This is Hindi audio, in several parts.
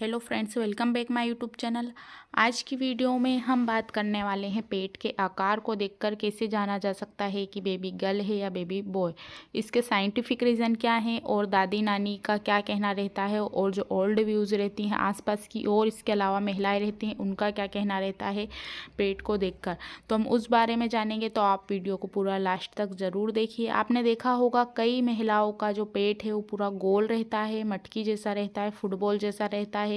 Hello friends, welcome back my YouTube channel. आज की वीडियो में हम बात करने वाले हैं पेट के आकार को देखकर कैसे जाना जा सकता है कि बेबी गर्ल है या बेबी बॉय। इसके साइंटिफिक रीज़न क्या है और दादी नानी का क्या कहना रहता है और जो ओल्ड व्यूज़ रहती हैं आसपास की और इसके अलावा महिलाएं रहती हैं उनका क्या कहना रहता है पेट को देखकर, तो हम उस बारे में जानेंगे। तो आप वीडियो को पूरा लास्ट तक ज़रूर देखिए। आपने देखा होगा कई महिलाओं का जो पेट है वो पूरा गोल रहता है, मटकी जैसा रहता है, फुटबॉल जैसा रहता है।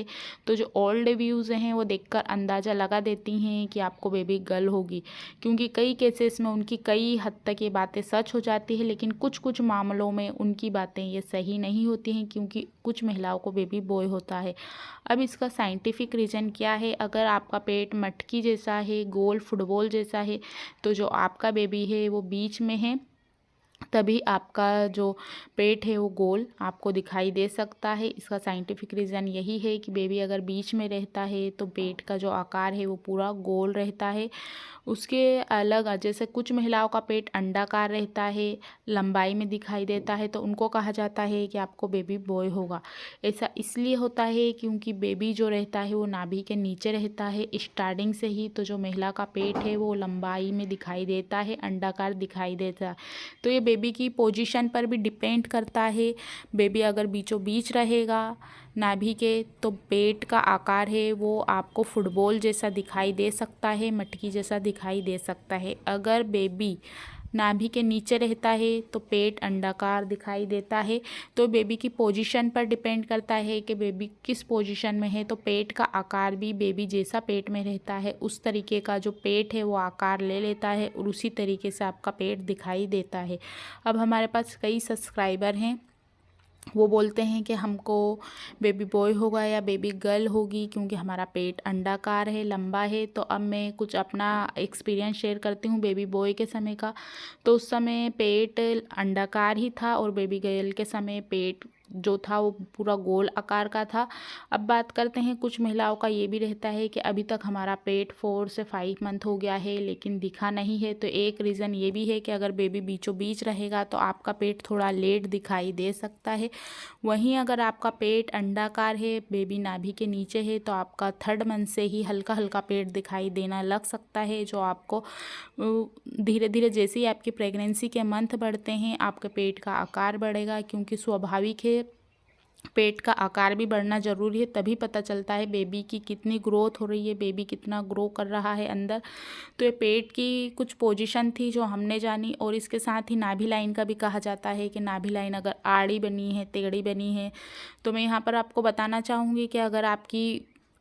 तो जो ओल्ड व्यूज़ हैं वो देखकर अंदाज़ा लगा देती हैं कि आपको बेबी गर्ल होगी, क्योंकि कई केसेस में उनकी कई हद तक ये बातें सच हो जाती है, लेकिन कुछ कुछ मामलों में उनकी बातें ये सही नहीं होती हैं, क्योंकि कुछ महिलाओं को बेबी बॉय होता है। अब इसका साइंटिफिक रीज़न क्या है? अगर आपका पेट मटकी जैसा है, गोल फुटबॉल जैसा है, तो जो आपका बेबी है वो बीच में है, तभी आपका जो पेट है वो गोल आपको दिखाई दे सकता है। इसका साइंटिफिक रीज़न यही है कि बेबी अगर बीच में रहता है तो पेट का जो आकार है वो पूरा गोल रहता है। उसके अलग जैसे कुछ महिलाओं का पेट अंडाकार रहता है, लंबाई में दिखाई देता है, तो उनको कहा जाता है कि आपको बेबी बॉय होगा। ऐसा इसलिए होता है क्योंकि बेबी जो रहता है वो नाभि के नीचे रहता है स्टार्टिंग से ही। तो जो महिला का पेट है वो लंबाई में दिखाई देता है, अंडाकार दिखाई देता है। तो ये बेबी की पोजीशन पर भी डिपेंड करता है। बेबी अगर बीचों बीच रहेगा नाभि के, तो पेट का आकार है वो आपको फुटबॉल जैसा दिखाई दे सकता है, मटकी जैसा दिखाई दे सकता है। अगर बेबी नाभि के नीचे रहता है तो पेट अंडाकार दिखाई देता है। तो बेबी की पोजीशन पर डिपेंड करता है कि बेबी किस पोजीशन में है, तो पेट का आकार भी बेबी जैसा पेट में रहता है उस तरीके का जो पेट है वो आकार ले लेता है और उसी तरीके से आपका पेट दिखाई देता है। अब हमारे पास कई सब्सक्राइबर हैं, वो बोलते हैं कि हमको बेबी बॉय होगा या बेबी गर्ल होगी क्योंकि हमारा पेट अंडाकार है, लंबा है। तो अब मैं कुछ अपना एक्सपीरियंस शेयर करती हूँ बेबी बॉय के समय का। तो उस समय पेट अंडाकार ही था और बेबी गर्ल के समय पेट जो था वो पूरा गोल आकार का था। अब बात करते हैं, कुछ महिलाओं का ये भी रहता है कि अभी तक हमारा पेट 4 से 5 मंथ हो गया है लेकिन दिखा नहीं है। तो एक रीज़न ये भी है कि अगर बेबी बीचों बीच रहेगा तो आपका पेट थोड़ा लेट दिखाई दे सकता है। वहीं अगर आपका पेट अंडाकार है, बेबी नाभि के नीचे है, तो आपका 3rd मंथ से ही हल्का हल्का पेट दिखाई देना लग सकता है, जो आपको धीरे धीरे जैसे ही आपकी प्रेगनेंसी के मंथ बढ़ते हैं आपके पेट का आकार बढ़ेगा, क्योंकि स्वाभाविक है पेट का आकार भी बढ़ना ज़रूरी है। तभी पता चलता है बेबी की कितनी ग्रोथ हो रही है, बेबी कितना ग्रो कर रहा है अंदर। तो ये पेट की कुछ पोजीशन थी जो हमने जानी, और इसके साथ ही नाभि लाइन का भी कहा जाता है कि नाभि लाइन अगर आड़ी बनी है, टेढ़ी बनी है, तो मैं यहाँ पर आपको बताना चाहूँगी कि अगर आपकी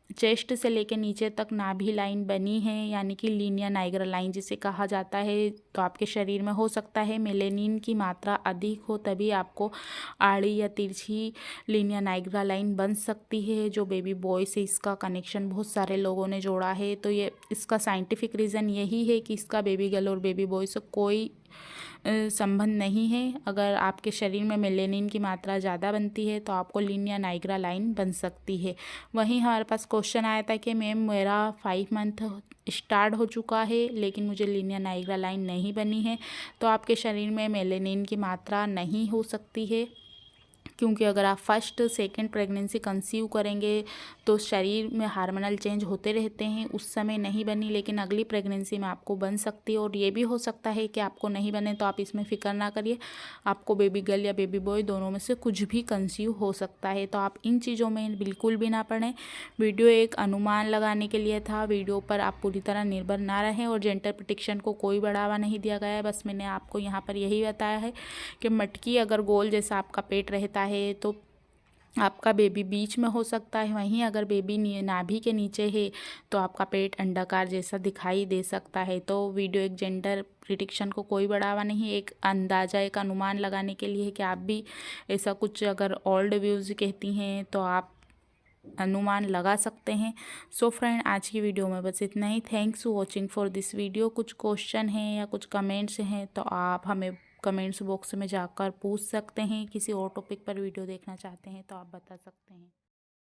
चेस्ट से लेकर नीचे तक नाभि लाइन बनी है, यानी कि लीनियर नाइग्रा लाइन जिसे कहा जाता है, तो आपके शरीर में हो सकता है मेलेनिन की मात्रा अधिक हो, तभी आपको आड़ी या तिरछी लीनियर नाइग्रा लाइन बन सकती है। जो बेबी बॉय से इसका कनेक्शन बहुत सारे लोगों ने जोड़ा है। तो ये इसका साइंटिफिक रीज़न यही है कि इसका बेबी गर्ल और बेबी बॉय से कोई संबंध नहीं है। अगर आपके शरीर में मेलेनिन की मात्रा ज़्यादा बनती है तो आपको लीनियर नाइग्रा लाइन बन सकती है। वहीं हमारे पास क्वेश्चन आया था कि मैम मेरा 5 मंथ स्टार्ट हो चुका है लेकिन मुझे लीनियर नाइग्रा लाइन नहीं बनी है। तो आपके शरीर में मेलेनिन की मात्रा नहीं हो सकती है, क्योंकि अगर आप फर्स्ट सेकंड प्रेगनेंसी कंसीव करेंगे तो शरीर में हार्मोनल चेंज होते रहते हैं, उस समय नहीं बनी लेकिन अगली प्रेगनेंसी में आपको बन सकती है। और ये भी हो सकता है कि आपको नहीं बने, तो आप इसमें फ़िक्र ना करिए, आपको बेबी गर्ल या बेबी बॉय दोनों में से कुछ भी कंसीव हो सकता है। तो आप इन चीज़ों में बिल्कुल भी ना पड़ें। वीडियो एक अनुमान लगाने के लिए था, वीडियो पर आप पूरी तरह निर्भर ना रहें, और जेंडर प्रोटेक्शन को कोई बढ़ावा नहीं दिया गया है। बस मैंने आपको यहाँ पर यही बताया है कि मटकी अगर गोल जैसा आपका पेट रहता है तो आपका बेबी बीच में हो सकता है, वहीं अगर बेबी नाभि के नीचे है तो आपका पेट अंडाकार जैसा दिखाई दे सकता है। तो वीडियो एक जेंडर प्रिडिक्शन को कोई बढ़ावा नहीं, एक अंदाज़ा एक अनुमान लगाने के लिए है कि आप भी ऐसा कुछ अगर ओल्ड व्यूज़ कहती हैं तो आप अनुमान लगा सकते हैं। सो फ्रेंड, आज की वीडियो में बस इतना ही। Thanks for watching for this video. कुछ क्वेश्चन हैं या कुछ कमेंट्स हैं तो आप हमें कमेंट्स बॉक्स में जाकर पूछ सकते हैं। किसी और टॉपिक पर वीडियो देखना चाहते हैं तो आप बता सकते हैं।